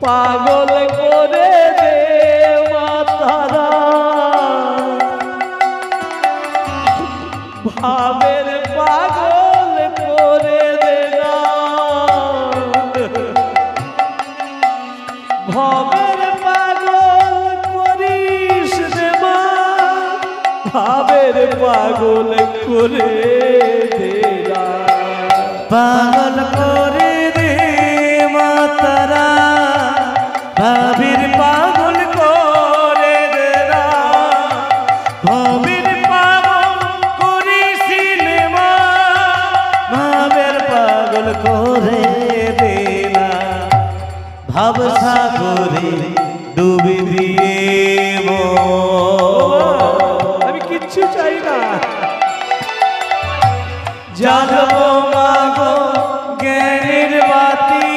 পাগল করে দে মাতারা ভাবের পাগল করে দে না ভাবের পাগল করিস রে মা ভাবের পাগল করে দে না পাগল করে দে মাতারা ভাবির পাগল করে দে না ভাবির পাগল করিসিলে মা ভাবের পাগল করে দে না ভাব সাগরে ডুবি দিয়ে আমি কিচ্ছু চাই না জাগো মাগো জ্ঞানের বাতি